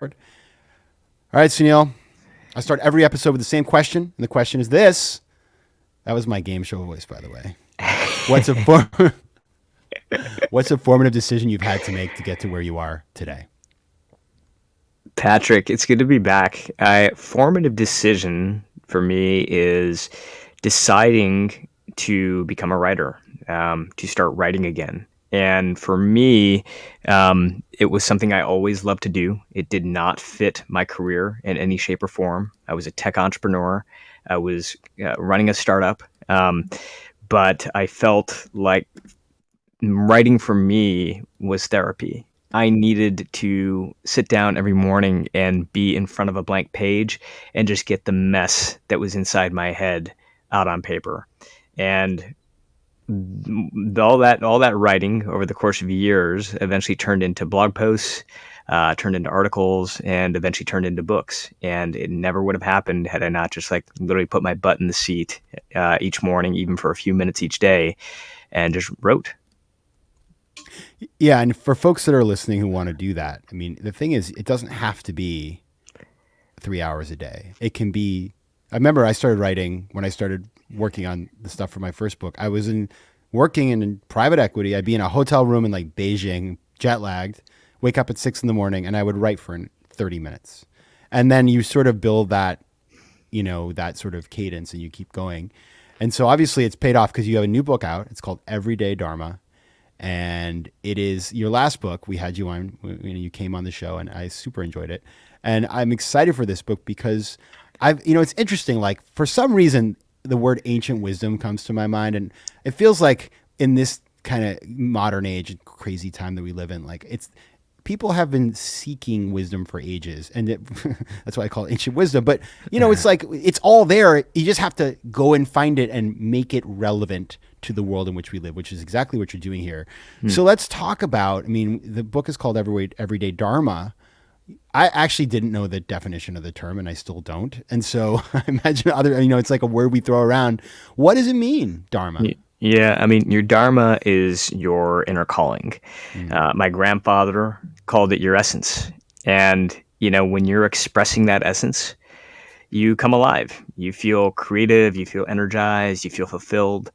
All right, Sunil. I start every episode with the same question, and the question is this. That was my game show voice, by the way. What's a what's a formative decision you've had to make to get to where you are today? Patrick, it's good to be back. Formative decision for me is deciding to become a writer, to start writing again. And for me, it was something I always loved to do. It did not fit my career in any shape or form. I was a tech entrepreneur. I was running a startup. But I felt like writing for me was therapy. I needed to sit down every morning and be in front of a blank page and just get the mess that was inside my head out on paper. And all that writing over the course of years eventually turned into blog posts, turned into articles, and eventually turned into books. And it never would have happened had I not just like literally put my butt in the seat each morning, even for a few minutes each day, and just wrote. Yeah, and for folks that are listening who want to do that, I mean, the thing is, it doesn't have to be 3 hours a day. It can be. I remember I started writing when I started working on the stuff for my first book. I was working in private equity. I'd be in a hotel room in like Beijing, jet lagged, wake up at 6 in the morning, and I would write for 30 minutes. And then you sort of build that, that sort of cadence, and you keep going. And so obviously it's paid off because you have a new book out. It's called Everyday Dharma. And it is your last book. We had you on, you came on the show, and I super enjoyed it. And I'm excited for this book because it's interesting. Like for some reason, the word ancient wisdom comes to my mind, and it feels like in this kind of modern age and crazy time that we live in, like people have been seeking wisdom for ages, and that's why I call it ancient wisdom. But it's like it's all there. You just have to go and find it and make it relevant to the world in which we live, which is exactly what you're doing here. So let's talk about. I mean, the book is called Everyday Dharma. I actually didn't know the definition of the term, and I still don't. And so I imagine it's like a word we throw around. What does it mean, Dharma? Yeah, I mean, your dharma is your inner calling. My grandfather called it your essence. And, when you're expressing that essence, you come alive. You feel creative, you feel energized, you feel fulfilled.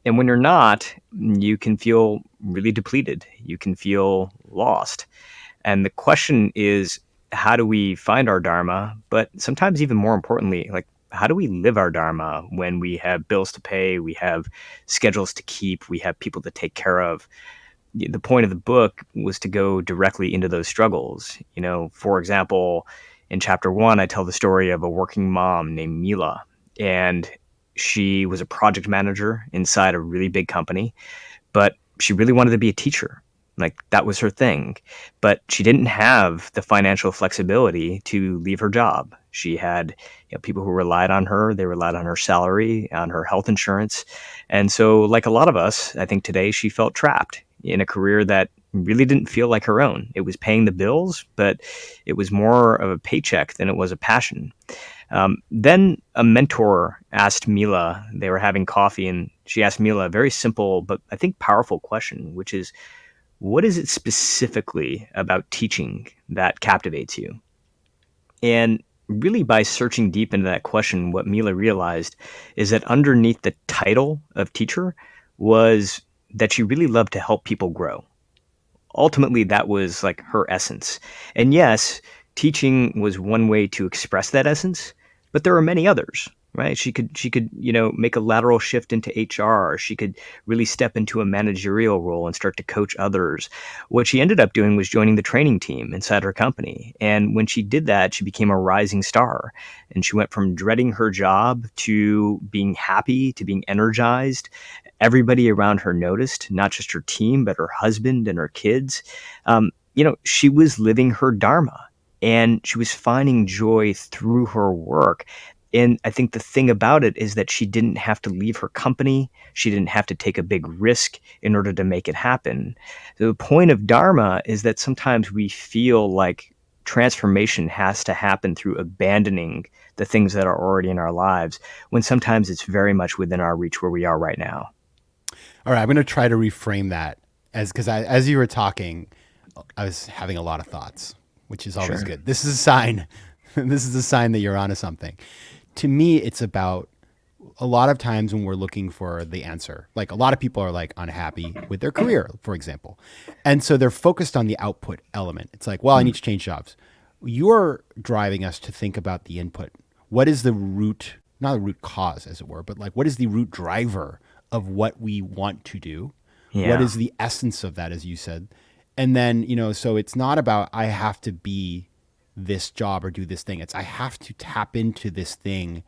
And when you're not, you can feel really depleted. You can feel lost. And the question is, how do we find our dharma? But sometimes even more importantly, like, how do we live our dharma when we have bills to pay, we have schedules to keep, we have people to take care of? The point of the book was to go directly into those struggles. For example, in chapter 1, I tell the story of a working mom named Mila, and she was a project manager inside a really big company, but she really wanted to be a teacher. Like that was her thing, but she didn't have the financial flexibility to leave her job. She had people who relied on her. They relied on her salary, on her health insurance. And so like a lot of us, I think today she felt trapped in a career that really didn't feel like her own. It was paying the bills, but it was more of a paycheck than it was a passion. Then a mentor asked Mila, they were having coffee, and she asked Mila a very simple, but I think powerful question, which is, what is it specifically about teaching that captivates you? And really by searching deep into that question, what Mila realized is that underneath the title of teacher was that she really loved to help people grow. Ultimately, that was like her essence. And yes, teaching was one way to express that essence, but there are many others, right? She could, make a lateral shift into HR. She could really step into a managerial role and start to coach others. What she ended up doing was joining the training team inside her company. And when she did that, she became a rising star. And she went from dreading her job to being happy, to being energized. Everybody around her noticed, not just her team, but her husband and her kids. She was living her dharma, and she was finding joy through her work. And I think the thing about it is that she didn't have to leave her company. She didn't have to take a big risk in order to make it happen. The point of dharma is that sometimes we feel like transformation has to happen through abandoning the things that are already in our lives, when sometimes it's very much within our reach where we are right now. All right, I'm going to try to reframe that as you were talking, I was having a lot of thoughts. which is always Sure. good. This is a sign. This is a sign that you're onto something. To me, it's about a lot of times when we're looking for the answer. Like a lot of people are like unhappy with their career, for example. And so they're focused on the output element. It's like, well, I need to change jobs. You're driving us to think about the input. What is the root, not the root cause, as it were, but like what is the root driver of what we want to do? What Yeah. is the essence of that, as you said? And then, so it's not about I have to be this job or do this thing. It's I have to tap into this thing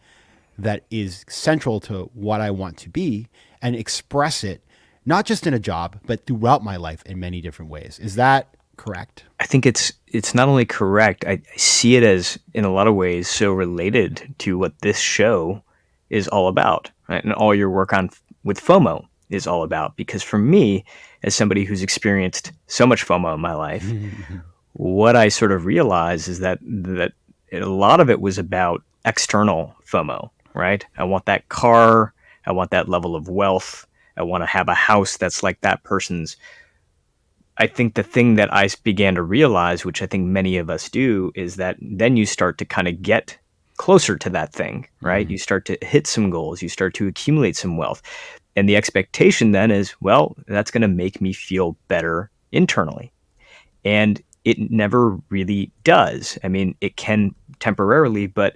that is central to what I want to be and express it, not just in a job, but throughout my life in many different ways. Is that correct? I think it's not only correct. I see it as in a lot of ways so related to what this show is all about, right? And all your work on with FOMO is all about. Because for me, as somebody who's experienced so much FOMO in my life, what I sort of realized is that a lot of it was about external FOMO, right? I want that car, I want that level of wealth, I want to have a house that's like that person's. I think the thing that I began to realize, which I think many of us do, is that then you start to kind of get closer to that thing, right? You start to hit some goals, you start to accumulate some wealth. And the expectation then is, well, that's going to make me feel better internally. And it never really does. I mean, it can temporarily, but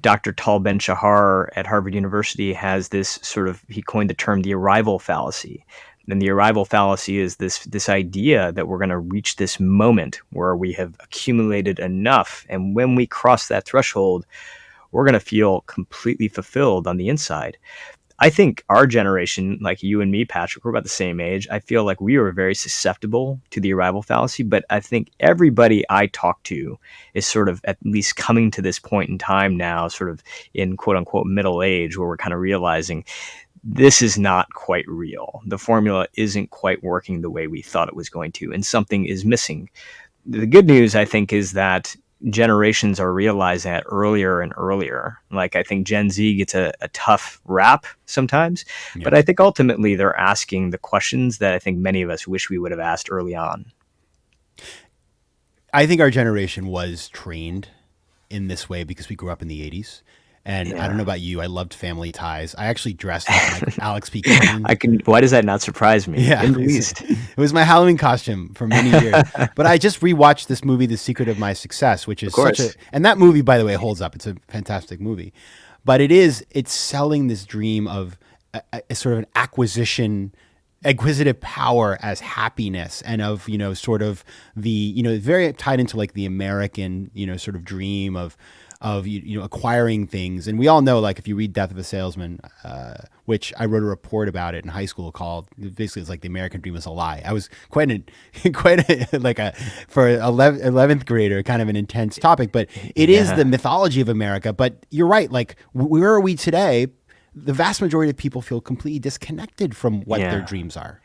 Dr. Tal Ben Shahar at Harvard University has this sort of, he coined the term the arrival fallacy. And the arrival fallacy is this idea that we're going to reach this moment where we have accumulated enough, and when we cross that threshold, we're going to feel completely fulfilled on the inside. I think our generation, like you and me, Patrick, we're about the same age. I feel like we were very susceptible to the arrival fallacy, but I think everybody I talk to is sort of at least coming to this point in time now, sort of in quote unquote middle age, where we're kind of realizing this is not quite real. The formula isn't quite working the way we thought it was going to, and something is missing. The good news, I think, is that generations are realizing that earlier and earlier. Like, I think Gen Z gets a tough rap sometimes, Yeah. but I think ultimately they're asking the questions that I think many of us wish we would have asked early on. I think our generation was trained in this way because we grew up in the 80s. And I don't know about you, I loved Family Ties. I actually dressed like Alex P. Keaton. Why does that not surprise me? Yeah, In the least. it was my Halloween costume for many years. But I just rewatched this movie, The Secret of My Success, which is such course. and that movie, by the way, holds up. It's a fantastic movie. But it's selling this dream of a sort of an acquisitive power as happiness, and of, sort of the, very tied into like the American, sort of dream of acquiring things. And we all know, like, if you read Death of a Salesman, which I wrote a report about it in high school, called, basically it's like the American dream is a lie. I was quite like for 11th grader, kind of an intense topic, but it is the mythology of America. But you're right. Like, where are we today? The vast majority of people feel completely disconnected from what their dreams are.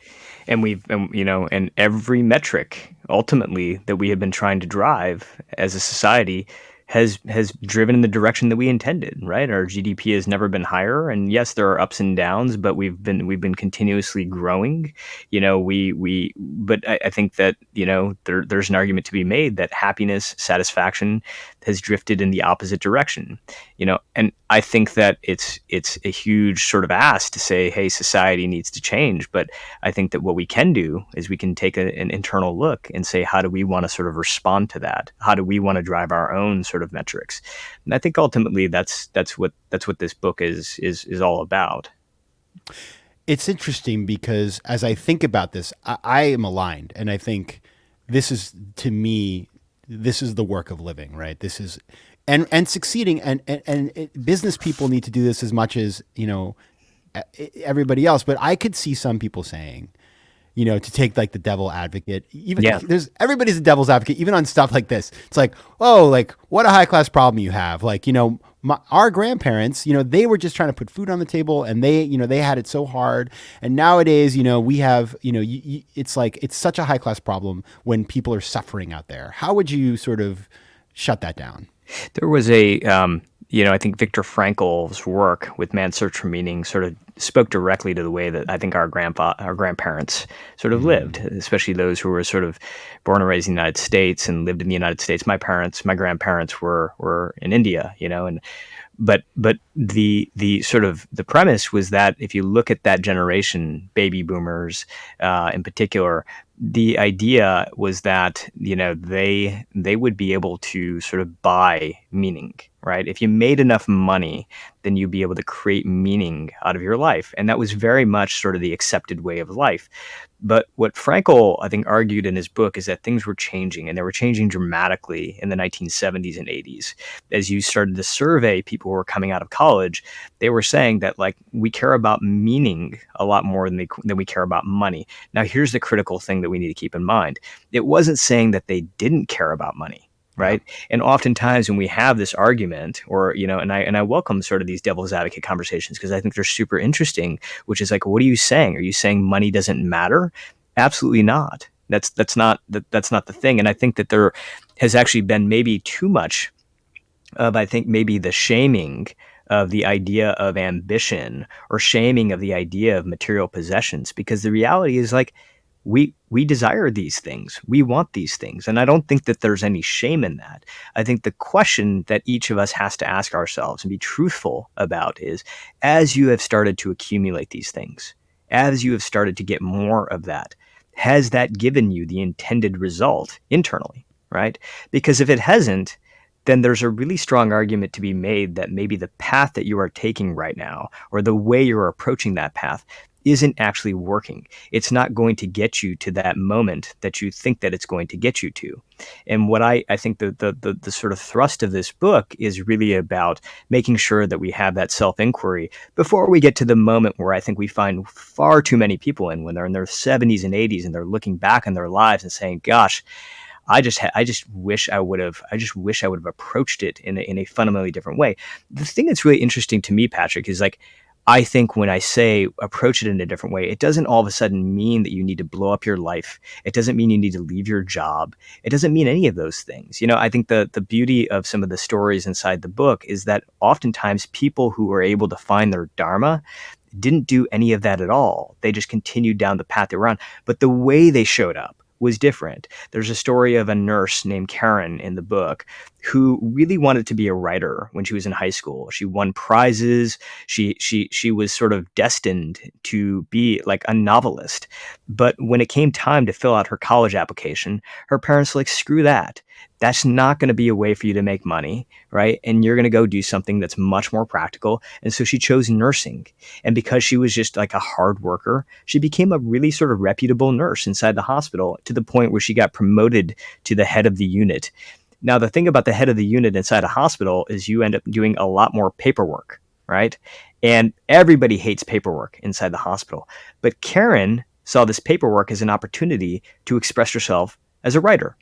And and every metric ultimately that we have been trying to drive as a society has driven in the direction that we intended, right? Our GDP has never been higher, and yes, there are ups and downs, but we've been continuously growing. But I think that there's an argument to be made that happiness, satisfaction, has drifted in the opposite direction. And I think that it's a huge sort of ask to say, hey, society needs to change. But I think that what we can do is we can take an internal look and say, how do we want to sort of respond to that? How do we want to drive our own sort of metrics? And I think ultimately that's what this book is all about. It's interesting because as I think about this, I am aligned, and I think this is, to me, this is the work of living, right? This is, and succeeding, and business people need to do this as much as everybody else. But I could see some people saying, to take like the devil advocate, even everybody's a devil's advocate, even on stuff like this. It's like, oh, like what a high class problem you have. Like, our grandparents, they were just trying to put food on the table, and they had it so hard. And nowadays, we have, it's like, it's such a high class problem when people are suffering out there. How would you sort of shut that down? There was a I think Viktor Frankl's work with Man's Search for Meaning sort of spoke directly to the way that I think our grandparents sort of lived, especially those who were sort of born and raised in the United States and lived in the United States. My grandparents were in India, and but the sort of the premise was that if you look at that generation, baby boomers in particular, the idea was that they would be able to sort of buy meaning, right? If you made enough money, then you'd be able to create meaning out of your life, and that was very much sort of the accepted way of life. But what Frankl, I think, argued in his book is that things were changing, and they were changing dramatically in the 1970s and 80s. As you started to survey people who were coming out of college, they were saying that, like, we care about meaning a lot more than we care about money. Now, here's the critical thing that we need to keep in mind. It wasn't saying that they didn't care about money, right? Yeah. And oftentimes when we have this argument, or, and I welcome sort of these devil's advocate conversations because I think they're super interesting, which is like, what are you saying? Are you saying money doesn't matter? Absolutely not. That's not the thing. And I think that there has actually been maybe too much of, I think, maybe the shaming of the idea of ambition, or shaming of the idea of material possessions, because the reality is, like, we desire these things. We want these things. And I don't think that there's any shame in that. I think the question that each of us has to ask ourselves and be truthful about is, as you have started to accumulate these things, as you have started to get more of that, has that given you the intended result internally, right? Because if it hasn't, then there's a really strong argument to be made that maybe the path that you are taking right now, or the way you're approaching that path, isn't actually working. It's not going to get you to that moment that you think that it's going to get you to. And what I think the sort of thrust of this book is really about making sure that we have that self-inquiry before we get to the moment where I think we find far too many people when they're in their 70s and 80s and they're looking back on their lives and saying, gosh, I just wish I would have approached it in a fundamentally different way. The thing that's really interesting to me, Patrick, is, like, I think when I say approach it in a different way, it doesn't all of a sudden mean that you need to blow up your life. It doesn't mean you need to leave your job. It doesn't mean any of those things. I think the beauty of some of the stories inside the book is that oftentimes people who are able to find their dharma didn't do any of that at all. They just continued down the path they were on. But the way they showed up was different. There's a story of a nurse named Karen in the book who really wanted to be a writer when she was in high school. She won prizes. She was sort of destined to be like a novelist. But when it came time to fill out her college application, her parents were like, screw that. That's not going to be a way for you to make money, right? And you're going to go do something that's much more practical. And so she chose nursing. And because she was just like a hard worker, she became a really sort of reputable nurse inside the hospital, to the point where she got promoted to the head of the unit. Now, the thing about the head of the unit inside a hospital is you end up doing a lot more paperwork, right? And everybody hates paperwork inside the hospital. But Karen saw this paperwork as an opportunity to express herself as a writer.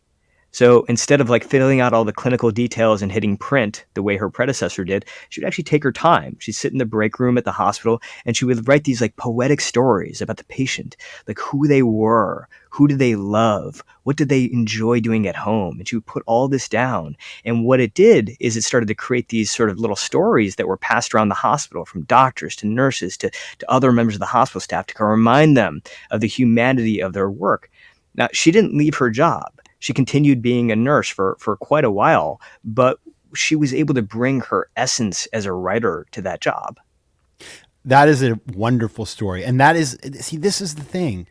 So instead of like filling out all the clinical details and hitting print the way her predecessor did, she would actually take her time. She'd sit in the break room at the hospital and she would write these like poetic stories about the patient, like who they were, who did they love, what did they enjoy doing at home. And she would put all this down. And what it did is it started to create these sort of little stories that were passed around the hospital, from doctors to nurses to other members of the hospital staff, to kind of remind them of the humanity of their work. Now, she didn't leave her job. She continued being a nurse for quite a while, but she was able to bring her essence as a writer to that job. That is a wonderful story. And that is, see, this is the thing.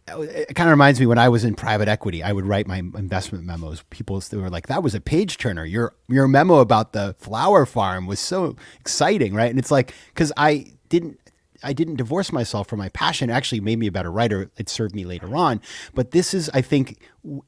It kind of reminds me when I was in private equity, I would write my investment memos. People were like, that was a page turner. Your memo about the flower farm was so exciting, right? And it's like, because I didn't divorce myself from my passion. It actually made me a better writer. It served me later on. But this is, I think,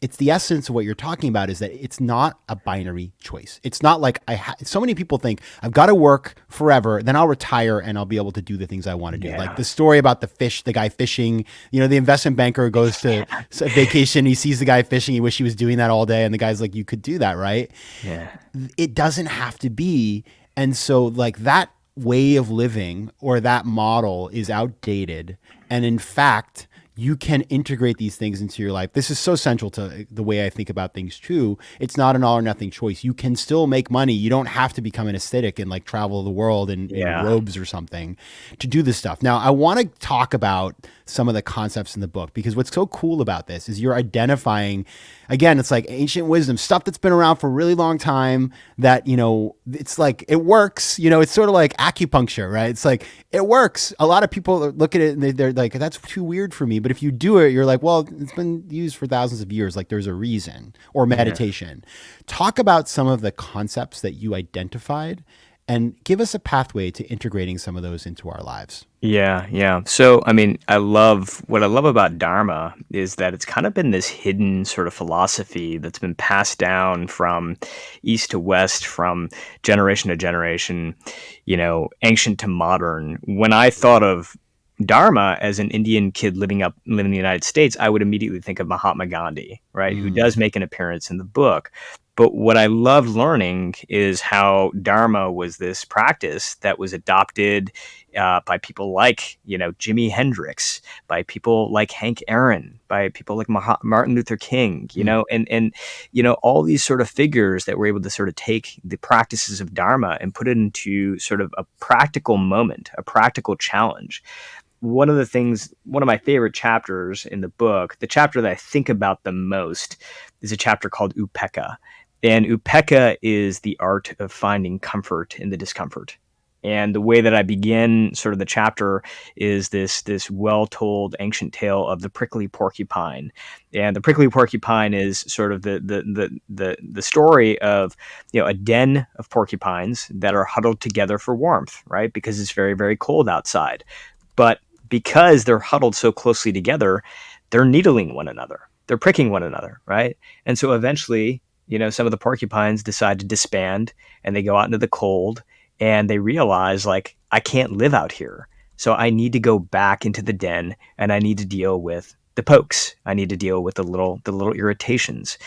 it's the essence of what you're talking about, is that it's not a binary choice. It's not like so many people think I've got to work forever, then I'll retire and I'll be able to do the things I want to do. Yeah. Like the story about the guy fishing, the investment banker goes to vacation. He sees the guy fishing. He wishes he was doing that all day. And the guy's like, you could do that, right? Yeah. It doesn't have to be. And so like that way of living or that model is outdated. And in fact, you can integrate these things into your life. This is so central to the way I think about things too. It's not an all or nothing choice. You can still make money. You don't have to become an ascetic and like travel the world in Yeah. robes or something to do this stuff. Now, I want to talk about some of the concepts in the book, because what's so cool about this is you're identifying, again, it's like ancient wisdom, stuff that's been around for a really long time that, it's like, it works, it's sort of like acupuncture, right? It's like, it works. A lot of people look at it and they're like, that's too weird for me. But if you do it, you're like, well, it's been used for thousands of years. Like there's a reason. Or Yeah. meditation. Talk about some of the concepts that you identified and give us a pathway to integrating some of those into our lives. Yeah, yeah. So, I mean, what I love about Dharma is that it's kind of been this hidden sort of philosophy that's been passed down from east to west, from generation to generation, ancient to modern. When I thought of Dharma as an Indian kid living in the United States, I would immediately think of Mahatma Gandhi, right? Who does make an appearance in the book. But what I love learning is how Dharma was this practice that was adopted by people like, Jimi Hendrix, by people like Hank Aaron, by people like Martin Luther King, and all these sort of figures that were able to sort of take the practices of Dharma and put it into sort of a practical moment, a practical challenge. One of my favorite chapters in the book, the chapter that I think about the most, is a chapter called Upekkha. And Upekkha is the art of finding comfort in the discomfort. And the way that I begin sort of the chapter is this well-told ancient tale of the prickly porcupine. And the prickly porcupine is sort of the story of a den of porcupines that are huddled together for warmth, right? Because it's very, very cold outside. But because they're huddled so closely together, they're needling one another. They're pricking one another, right? And so eventually, some of the porcupines decide to disband and they go out into the cold and they realize, like, I can't live out here. So I need to go back into the den and I need to deal with the pokes. I need to deal with the little irritations.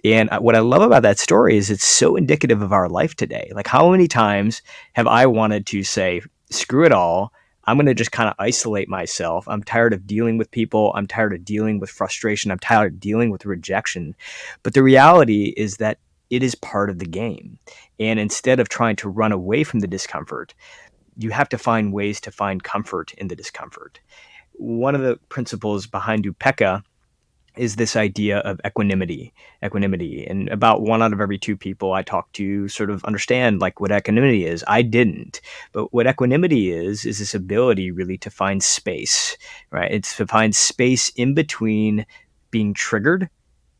And what I love about that story is it's so indicative of our life today. Like, how many times have I wanted to say, screw it all, I'm going to just kind of isolate myself. I'm tired of dealing with people. I'm tired of dealing with frustration. I'm tired of dealing with rejection. But the reality is that it is part of the game. And instead of trying to run away from the discomfort, you have to find ways to find comfort in the discomfort. One of the principles behind Upekkha is this idea of equanimity. And about 1 out of every 2 people I talk to sort of understand like what equanimity is. I didn't. But what equanimity is this ability really to find space, right? It's to find space in between being triggered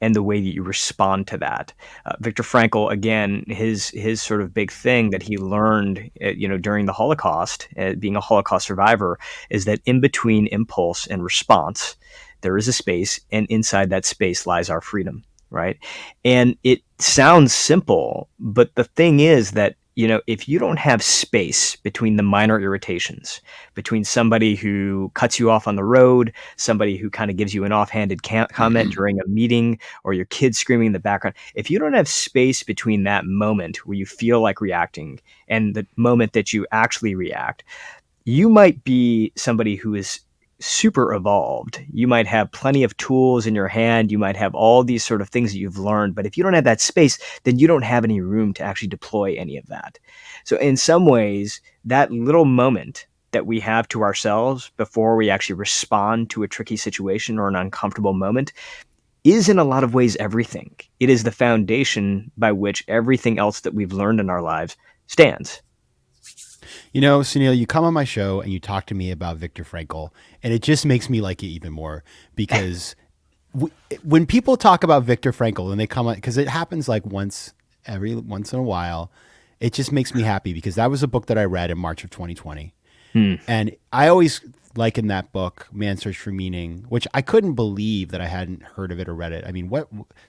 and the way that you respond to that. Viktor Frankl, again, his sort of big thing that he learned, during the Holocaust, being a Holocaust survivor, is that in between impulse and response, there is a space, and inside that space lies our freedom, right? And it sounds simple, but the thing is that, if you don't have space between the minor irritations, between somebody who cuts you off on the road, somebody who kind of gives you an offhanded comment during a meeting, or your kid screaming in the background, if you don't have space between that moment where you feel like reacting and the moment that you actually react, you might be somebody who is super evolved. You might have plenty of tools in your hand. You might have all these sort of things that you've learned. But if you don't have that space, then you don't have any room to actually deploy any of that. So in some ways, that little moment that we have to ourselves before we actually respond to a tricky situation or an uncomfortable moment is in a lot of ways everything. It is the foundation by which everything else that we've learned in our lives stands. Suneel, you come on my show and you talk to me about Viktor Frankl, and it just makes me like it even more because when people talk about Viktor Frankl and they come on, because it happens like once in a while, it just makes me happy because that was a book that I read in March of 2020. And I always liken that book, Man's Search for Meaning, which I couldn't believe that I hadn't heard of it or read it. I mean,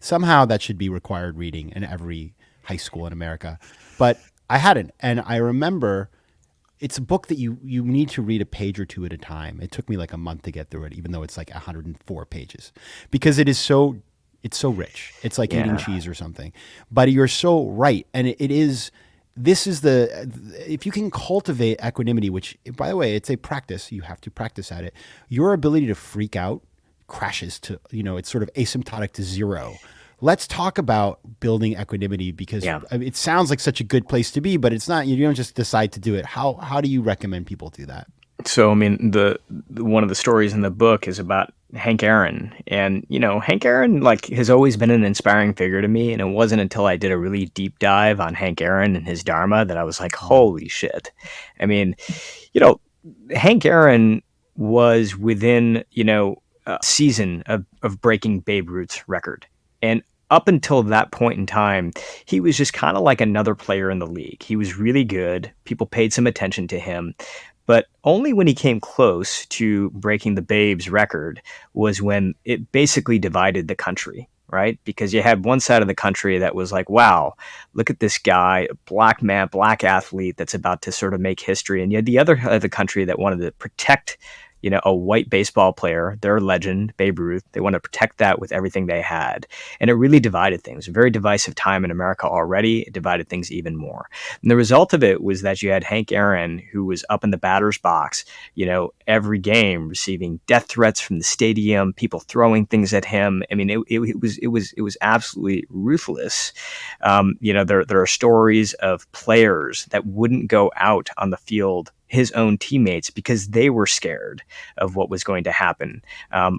somehow that should be required reading in every high school in America, but I hadn't. And I remember it's a book that you need to read a page or two at a time. It took me like a month to get through it, even though it's like 104 pages, because it's so rich. It's like eating cheese or something. But you're so right, and if you can cultivate equanimity, which by the way, it's a practice. You have to practice at it. Your ability to freak out crashes to, it's sort of asymptotic to zero. Let's talk about building equanimity, because Yeah. it sounds like such a good place to be, but it's not. You don't just decide to do it. How do you recommend people do that? So, I mean, one of the stories in the book is about Hank Aaron, and Hank Aaron like has always been an inspiring figure to me. And it wasn't until I did a really deep dive on Hank Aaron and his dharma that I was like, holy shit! I mean, you know, Hank Aaron was within a season of breaking Babe Ruth's record, and up until that point in time, he was just kind of like another player in the league. He was really good. People paid some attention to him. But only when he came close to breaking the Babe's record was when it basically divided the country, right? Because you had one side of the country that was like, wow, look at this guy, black man, black athlete that's about to sort of make history. And you had the other side of the country that wanted to protect, a white baseball player, their legend, Babe Ruth. They wanted to protect that with everything they had. And it really divided things. A very divisive time in America already. It divided things even more. And the result of it was that you had Hank Aaron, who was up in the batter's box, every game receiving death threats from the stadium, people throwing things at him. I mean, it was absolutely ruthless. There are stories of players that wouldn't go out on the field, his own teammates, because they were scared of what was going to happen.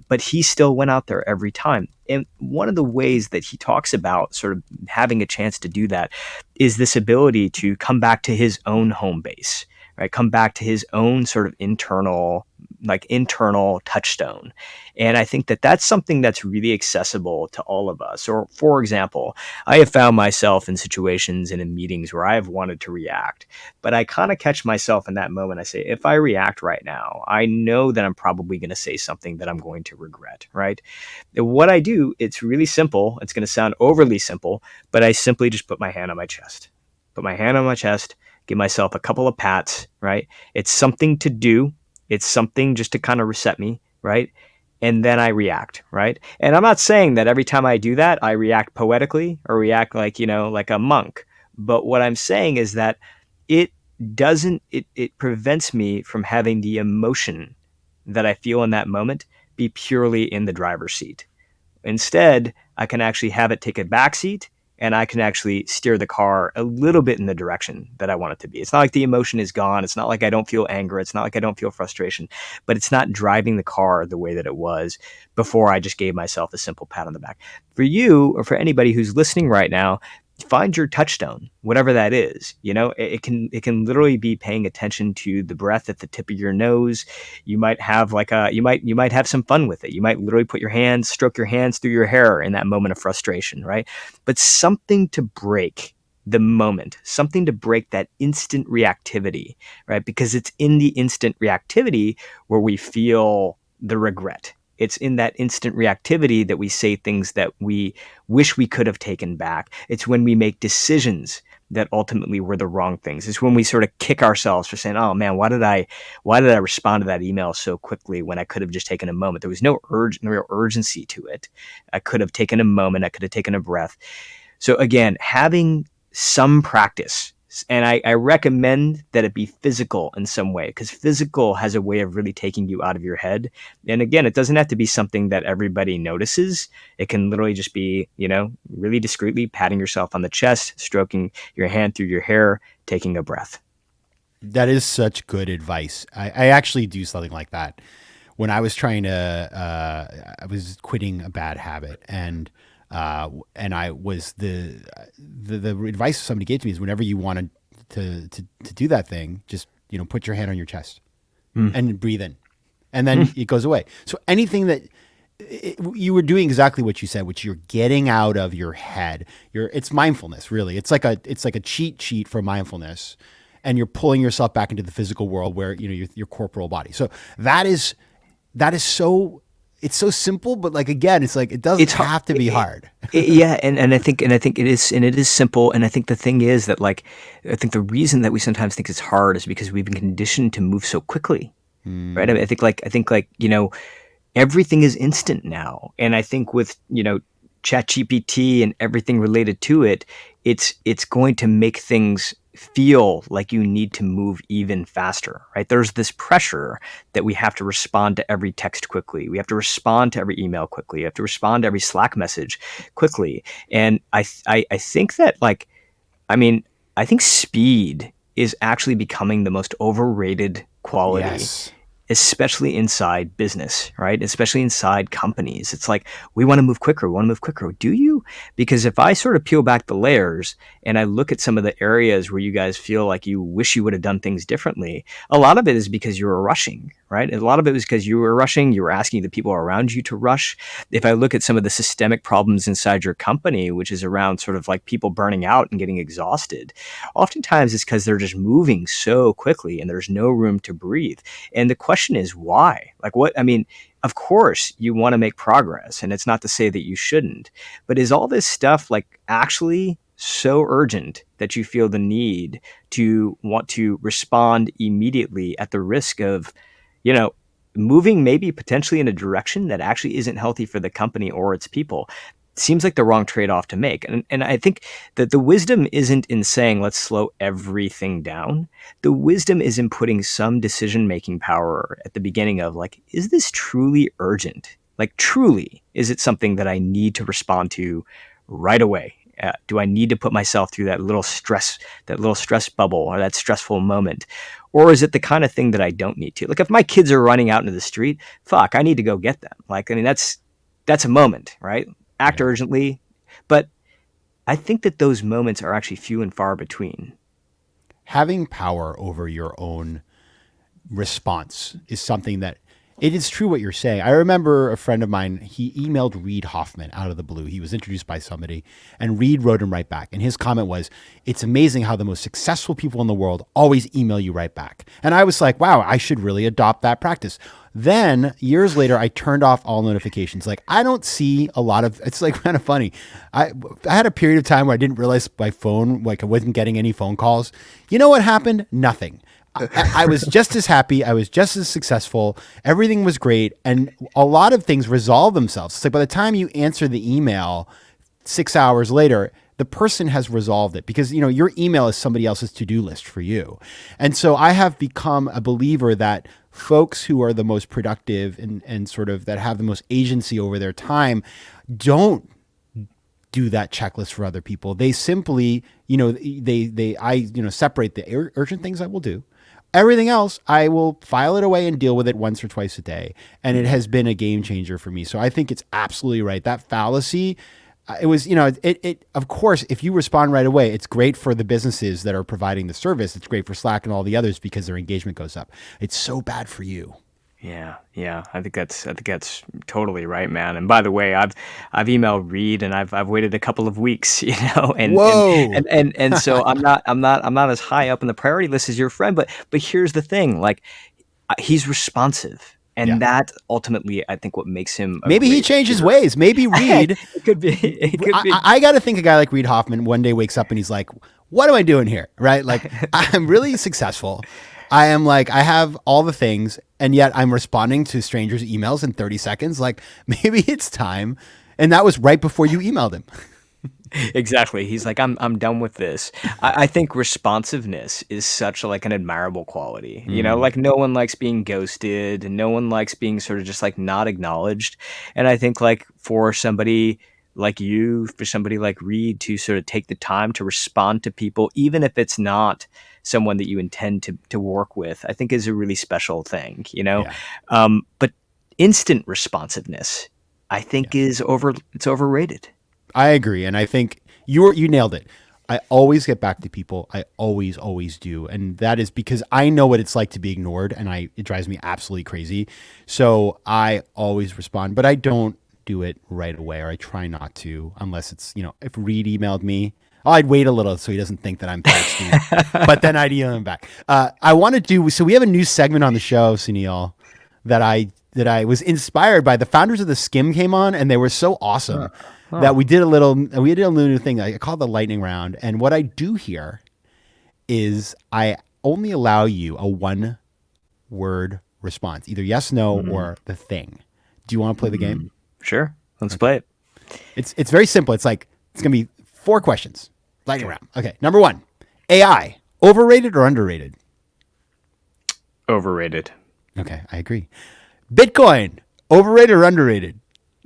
But he still went out there every time. And one of the ways that he talks about sort of having a chance to do that is this ability to come back to his own home base, right? Come back to his own sort of internal touchstone. And I think that that's something that's really accessible to all of us. Or, for example, I have found myself in situations and in meetings where I have wanted to react, but I kind of catch myself in that moment. I say, if I react right now, I know that I'm probably going to say something that I'm going to regret, right? What I do, it's really simple. It's going to sound overly simple, but I simply just put my hand on my chest. Put my hand on my chest, give myself a couple of pats, right? It's something to do. It's something just to kind of reset me, right? And then I react, right? And I'm not saying that every time I do that, I react poetically or react like, like a monk. But what I'm saying is that it it prevents me from having the emotion that I feel in that moment be purely in the driver's seat. Instead, I can actually have it take a backseat, and I can actually steer the car a little bit in the direction that I want it to be. It's not like the emotion is gone. It's not like I don't feel anger. It's not like I don't feel frustration, but it's not driving the car the way that it was before I just gave myself a simple pat on the back. For you, or for anybody who's listening right now, find your touchstone, whatever that is. It can literally be paying attention to the breath at the tip of your nose. You might have you might have some fun with it. You might literally stroke your hands through your hair in that moment of frustration, right? But something to break the moment, something to break that instant reactivity, right? Because it's in the instant reactivity where we feel the regret. It's in that instant reactivity that we say things that we wish we could have taken back. It's when we make decisions that ultimately were the wrong things. It's when we sort of kick ourselves for saying, "Oh man, why did I respond to that email so quickly when I could have just taken a moment?" There was no real urgency to it. I could have taken a moment. I could have taken a breath. So again, having some practice. And I recommend that it be physical in some way, because physical has a way of really taking you out of your head. And again, it doesn't have to be something that everybody notices. It can literally just be, really discreetly patting yourself on the chest, stroking your hand through your hair, taking a breath. That is such good advice. I actually do something like that. When I was I was quitting a bad habit, and I was the advice somebody gave to me is, whenever you wanted to do that thing, just put your hand on your chest and breathe in, and then it goes away. So anything that you were doing exactly what you said, which you're getting out of your head. It's mindfulness, really. It's like a cheat sheet for mindfulness, and you're pulling yourself back into the physical world where your corporal body. So that is so. It's so simple, but again, it's like it doesn't have to be hard. Yeah, and I think it is simple. And I think the thing is that I think the reason that we sometimes think it's hard is because we've been conditioned to move so quickly, right? I think everything is instant now, and I think with ChatGPT and everything related to it, it's going to make things feel like you need to move even faster, right? There's this pressure that we have to respond to every text quickly. We have to respond to every email quickly. We have to respond to every Slack message quickly. And I think that like, I mean, I think speed is actually becoming the most overrated quality, Yes. especially inside business, right? Especially inside companies. It's like, we want to move quicker. We want to move quicker. Do you? Because if I sort of peel back the layers and I look at some of the areas where you guys feel like you wish you would have done things differently, a lot of it is because you were rushing, right? A lot of it was because you were rushing. You were asking the people around you to rush. If I look at some of the systemic problems inside your company, which is around sort of like people burning out and getting exhausted, oftentimes it's because they're just moving so quickly and there's no room to breathe. And the question is why? Like what? I mean, of course you want to make progress, and it's not to say that you shouldn't, but is all this stuff like actually so urgent that you feel the need to want to respond immediately at the risk of, you know, moving maybe potentially in a direction that actually isn't healthy for the company or its people? Seems like the wrong trade-off to make. And I think that the wisdom isn't in saying let's slow everything down. The wisdom is in putting some decision-making power at the beginning of like, is this truly urgent? Like truly, is it something that I need to respond to right away? Do I need to put myself through that little stress bubble or that stressful moment? Or is it the kind of thing that I don't need to? Like if my kids are running out into the street, fuck, I need to go get them. Like, I mean, that's a moment, right? Act Yeah. urgently. But I think that those moments are actually few and far between. Having power over your own response is something that it is true what you're saying. I remember a friend of mine, he emailed Reid Hoffman out of the blue. He was introduced by somebody, and Reid wrote him right back. And his comment was, "It's amazing how the most successful people in the world always email you right back." And I was like, wow, I should really adopt that practice. Then years later, I turned off all notifications. Like I don't see a lot of, it's like kind of funny. I had a period of time where I didn't realize my phone, like I wasn't getting any phone calls. You know what happened? Nothing. I was just as happy. I was just as successful. Everything was great. And a lot of things resolve themselves. It's like by the time you answer the email 6 hours later, the person has resolved it because, you know, your email is somebody else's to-do list for you. And so I have become a believer that folks who are the most productive and sort of that have the most agency over their time don't do that checklist for other people. They simply, you know, separate the urgent things I will do. Everything else, I will file it away and deal with it once or twice a day. And it has been a game changer for me. So I think it's absolutely right. That fallacy, it was, you know, of course, if you respond right away, it's great for the businesses that are providing the service. It's great for Slack and all the others because their engagement goes up. It's so bad for you. Yeah. I think that's totally right, man. And by the way, I've emailed Reed and I've waited a couple of weeks, you know, Whoa. and so I'm not as high up in the priority list as your friend, but here's the thing, like he's responsive. Yeah. And that ultimately, I think, what makes him Maybe he changed his ways. Maybe Reed. It could be. It could be. I got to think a guy like Reid Hoffman one day wakes up and he's like, what am I doing here? Right? Like, I'm really successful. I am like, I have all the things, and yet I'm responding to strangers' emails in 30 seconds. Like, maybe it's time. And that was right before you emailed him. Exactly. He's like, I'm done with this. I think responsiveness is such like an admirable quality. You know, like no one likes being ghosted and no one likes being sort of just like not acknowledged. And I think like for somebody like you, for somebody like Reed to sort of take the time to respond to people, even if it's not someone that you intend to work with, I think is a really special thing, you know? Yeah. But instant responsiveness, I think it's overrated. I agree. And I think you nailed it. I always get back to people. I always do. And that is because I know what it's like to be ignored, and it drives me absolutely crazy. So I always respond, but I don't do it right away, or I try not to, unless it's, you know, if Reed emailed me, I'd wait a little so he doesn't think that I'm thirsty, but then I'd email him back. I want to do, so we have a new segment on the show, Suneel, that I was inspired by. The founders of the Skim came on, and they were so awesome that we did a little new thing. I call it the lightning round. And what I do here is I only allow you a one word response, either yes, no, or the thing. Do you want to play the game? Sure. Let's play it. It's very simple. It's going to be 4 questions. Lightning round. Okay. Number 1, AI. Overrated or underrated? Overrated. Okay, I agree. Bitcoin, overrated or underrated?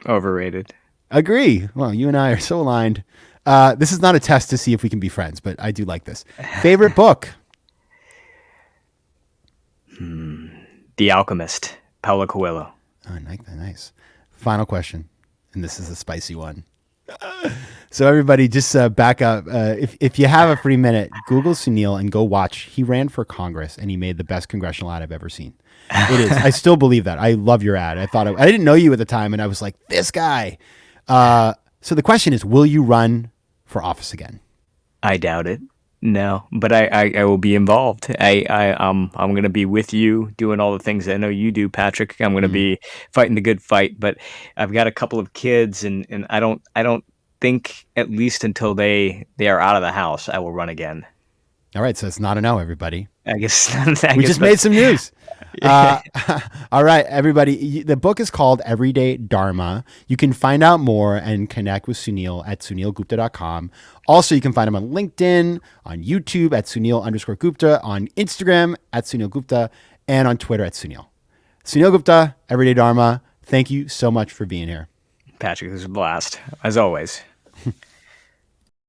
Overrated. Agree. Well, you and I are so aligned. This is not a test to see if we can be friends, but I do like this. Favorite book? The Alchemist, Paulo Coelho. Oh, nice. Final question, and this is a spicy one. So everybody, just back up. If you have a free minute, Google Suneel and go watch. He ran for Congress, and he made the best congressional ad I've ever seen. It is. I still believe that. I love your ad. I didn't know you at the time, and I was like, this guy. So the question is, will you run for office again? I doubt it. No, but I will be involved. I'm going to be with you doing all the things I know you do, Patrick. I'm going to be fighting the good fight, but I've got a couple of kids, and I don't think, at least until they are out of the house, I will run again. All right, so it's not a no, everybody. I guess We just made some news. All right, everybody. The book is called Everyday Dharma. You can find out more and connect with Suneel at suneelgupta.com. Also, you can find him on LinkedIn, on YouTube at Suneel_Gupta, on Instagram at Suneel Gupta, and on Twitter at Suneel. Suneel Gupta, Everyday Dharma. Thank you so much for being here. Patrick, this was a blast, as always.